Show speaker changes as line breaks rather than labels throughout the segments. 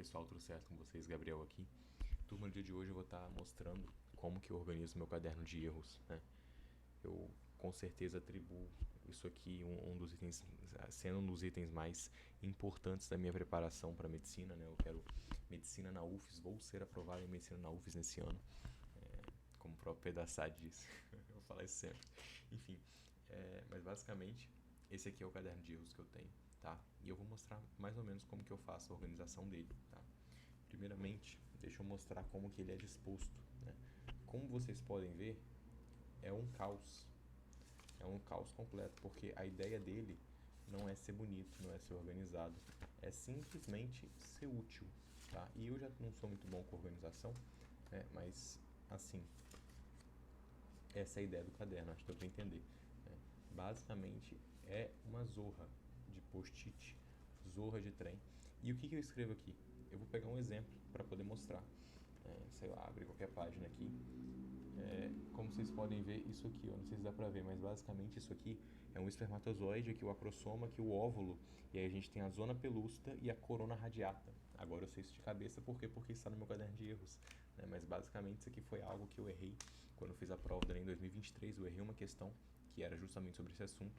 pessoal, tudo certo com vocês? Gabriel aqui. Turma, no dia de hoje eu vou estar mostrando como que eu organizo meu caderno de erros, né? Eu com certeza atribuo isso aqui um dos itens, sendo um dos itens mais importantes da minha preparação para medicina, né? Eu quero medicina na UFES, vou ser aprovado em medicina na UFES nesse ano, como o próprio Pedaçade disse. Eu vou falar isso sempre. Enfim, mas basicamente esse aqui é o caderno de erros que eu tenho, tá? E eu vou mostrar mais ou menos como que eu faço a organização dele, tá? Primeiramente, deixa eu mostrar como que ele é disposto, né? Como vocês podem ver, é um caos. É um caos completo, porque a ideia dele não é ser bonito, não é ser organizado, é simplesmente ser útil, tá? E eu já não sou muito bom com organização, né? Mas, assim, essa é a ideia do caderno, acho que deu pra entender, né? Basicamente, é uma zorra de post-it, zorra de trem. E o que eu escrevo aqui? Eu vou pegar um exemplo para poder mostrar. Sei lá, abrir qualquer página aqui. Como vocês podem ver, isso aqui, eu não sei se dá pra ver, mas basicamente isso aqui é um espermatozoide, aqui o acrosoma, aqui o óvulo, e aí a gente tem a zona pelúcida e a corona radiata. Agora eu sei isso de cabeça, por quê? Porque está no meu caderno de erros, né? Mas basicamente isso aqui foi algo que eu errei quando eu fiz a prova do Enem em 2023, eu errei uma questão que era justamente sobre esse assunto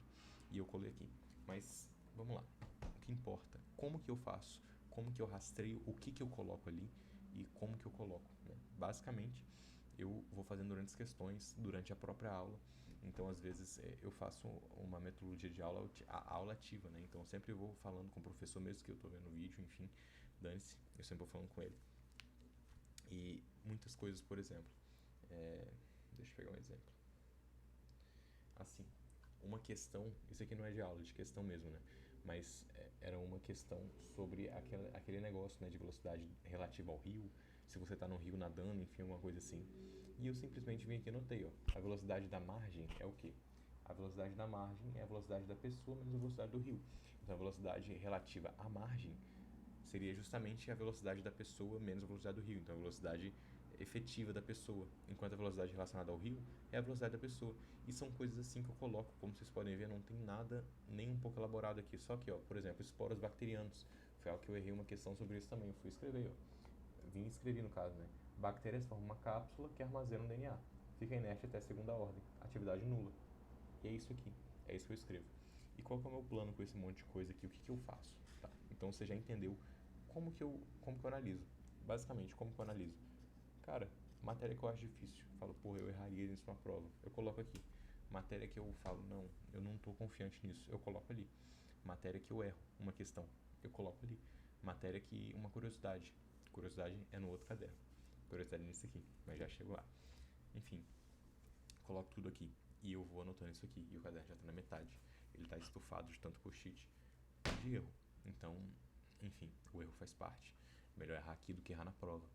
e eu colei aqui. Mas vamos lá, o que importa, como que eu faço, como que eu rastreio, o que eu coloco ali e como que eu coloco, né? Basicamente eu vou fazendo durante as questões, durante a própria aula. Então, às vezes, eu faço uma metodologia de aula, a aula ativa, né? Então, eu sempre vou falando com o professor, mesmo que eu estou vendo o vídeo, enfim, dane-se, eu sempre vou falando com ele. E muitas coisas, por exemplo, deixa eu pegar um exemplo. Assim, uma questão, isso aqui não é de aula, é de questão mesmo, né? Mas era uma questão sobre aquele negócio, né, de velocidade relativa ao rio, se você está no rio nadando, enfim, alguma coisa assim. E eu simplesmente vim aqui e anotei, ó, a velocidade da margem é o quê? A velocidade da margem é a velocidade da pessoa menos a velocidade do rio. Então a velocidade relativa à margem seria justamente a velocidade da pessoa menos a velocidade do rio. Então a velocidade efetiva da pessoa, enquanto a velocidade relacionada ao rio é a velocidade da pessoa. E são coisas assim que eu coloco, como vocês podem ver, não tem nada nem um pouco elaborado aqui. Só que, ó, por exemplo, esporos bacterianos. Foi algo que eu errei uma questão sobre isso também. Eu fui escrever, ó. Vim escrever no caso, né? Bactérias formam uma cápsula que armazena um DNA. Fica inerte até a segunda ordem. Atividade nula. E é isso aqui. É isso que eu escrevo. E qual que é o meu plano com esse monte de coisa aqui? O que eu faço? Tá. Então você já entendeu como que eu analiso. Basicamente, como que eu analiso? Cara, matéria que eu acho difícil. Falo, porra, eu erraria nisso numa prova. Eu coloco aqui. Matéria que eu falo, não, eu não tô confiante nisso. Eu coloco ali. Matéria que eu erro uma questão. Eu coloco ali. Matéria que uma curiosidade. Curiosidade é no outro caderno. Curiosidade é nesse aqui, mas já chego lá. Enfim, coloco tudo aqui. E eu vou anotando isso aqui. E o caderno já tá na metade. Ele tá estufado de tanto post-it de erro. Então, enfim, o erro faz parte. Melhor errar aqui do que errar na prova.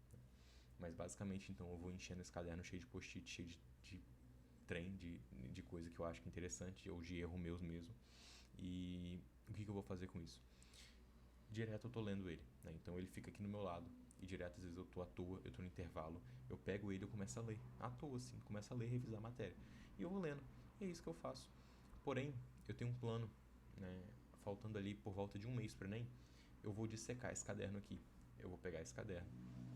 Mas basicamente, então, eu vou enchendo esse caderno cheio de post-it, cheio de trem, de coisa que eu acho que é interessante, ou de erro meus mesmo. E o que eu vou fazer com isso? Direto eu tô lendo ele, né? Então ele fica aqui no meu lado. E direto, às vezes eu tô à toa, eu tô no intervalo, eu pego ele e eu começo a ler. À toa, assim, começo a ler e revisar a matéria. E eu vou lendo. E é isso que eu faço. Porém, eu tenho um plano, né? Faltando ali por volta de um mês pro Enem, eu vou dissecar esse caderno aqui. Eu vou pegar esse caderno,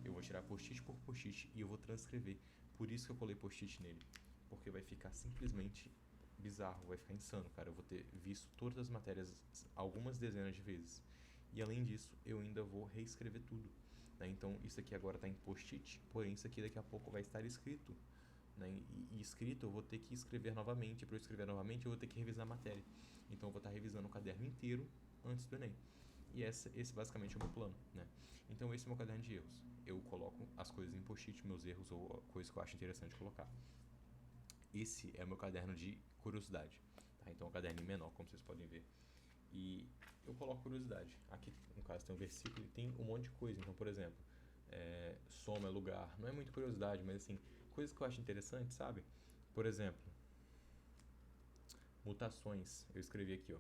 eu vou tirar post-it por post-it e eu vou transcrever. Por isso que eu colei post-it nele. Porque vai ficar simplesmente bizarro, vai ficar insano, cara. Eu vou ter visto todas as matérias algumas dezenas de vezes. E além disso, eu ainda vou reescrever tudo, né? Então, isso aqui agora está em post-it, porém isso aqui daqui a pouco vai estar escrito, né? E escrito eu vou ter que escrever novamente. Para eu escrever novamente, eu vou ter que revisar a matéria. Então, eu vou estar revisando o caderno inteiro antes do Enem. E esse basicamente é o meu plano, né? Então esse é o meu caderno de erros. Eu coloco as coisas em post-it, meus erros ou coisas que eu acho interessante colocar. Esse é o meu caderno de curiosidade, tá? Então é um caderno menor, como vocês podem ver. E eu coloco curiosidade. Aqui, no caso, tem um versículo e tem um monte de coisa. Então, por exemplo, soma é lugar. Não é muito curiosidade, mas assim, coisas que eu acho interessante, sabe? Por exemplo, mutações. Eu escrevi aqui, ó.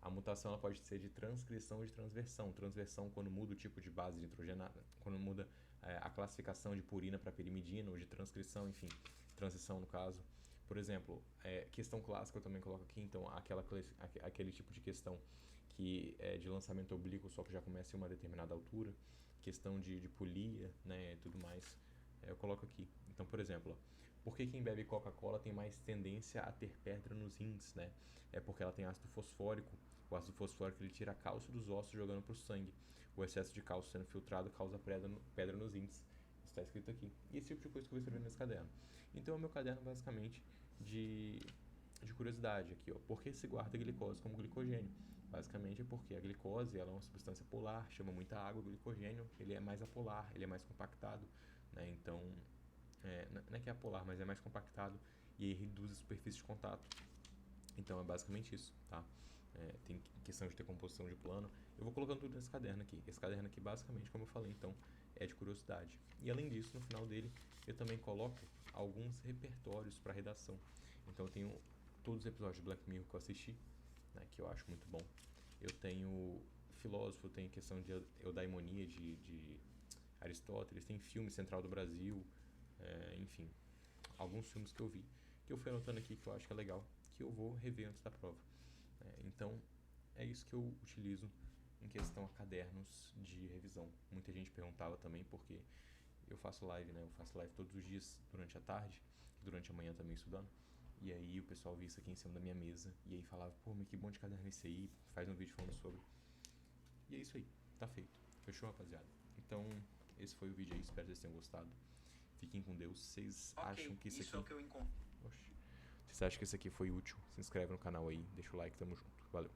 A mutação ela pode ser de transcrição ou de transversão. Transversão quando muda o tipo de base de nitrogenada, quando muda a classificação de purina para pirimidina, ou de transcrição, enfim, transição no caso. Por exemplo, questão clássica eu também coloco aqui, então aquele tipo de questão que é de lançamento oblíquo, só que já começa em uma determinada altura. questão de polia, né, e tudo mais, eu coloco aqui. Então, por exemplo, ó, por que quem bebe Coca-Cola tem mais tendência a ter pedra nos rins, né? É porque ela tem ácido fosfórico. O ácido fosfórico ele tira cálcio dos ossos jogando para o sangue. O excesso de cálcio sendo filtrado causa pedra nos rins. Está escrito aqui. E esse tipo de coisa que eu vou escrever nesse caderno. Então, é o meu caderno basicamente de, de curiosidade aqui, ó. Por que se guarda a glicose como glicogênio? Basicamente é porque a glicose ela é uma substância polar, chama muita água, o glicogênio ele é mais apolar, ele é mais compactado, né? Então, não é que é apolar, mas é mais compactado e aí reduz a superfície de contato. Então é basicamente isso, tá? Tem questão de ter composição de plano. Eu vou colocando tudo nesse caderno aqui. Esse caderno aqui, basicamente, como eu falei, então, é de curiosidade. E além disso, no final dele, eu também coloco alguns repertórios para redação. Então eu tenho todos os episódios de Black Mirror que eu assisti, né, que eu acho muito bom. Eu tenho filósofo, eu tenho questão de eudaimonia de Aristóteles, tem filme Central do Brasil, enfim, alguns filmes que eu vi, que eu fui anotando aqui que eu acho que é legal, que eu vou rever antes da prova. Então, é isso que eu utilizo em questão a cadernos de revisão. Muita gente perguntava também porque eu faço live, né? Eu faço live todos os dias durante a tarde, durante a manhã também estudando. E aí o pessoal via isso aqui em cima da minha mesa e aí falava, pô, mas que bom de caderno é esse aí, faz um vídeo falando sobre. E é isso aí, tá feito. Fechou, rapaziada? Então, esse foi o vídeo aí, espero que vocês tenham gostado. Fiquem com Deus. Vocês acham que isso aqui...
é o que eu encontro.
Oxi. Vocês acham que isso aqui foi útil? Se inscreve no canal aí, deixa o like, tamo junto. Valeu.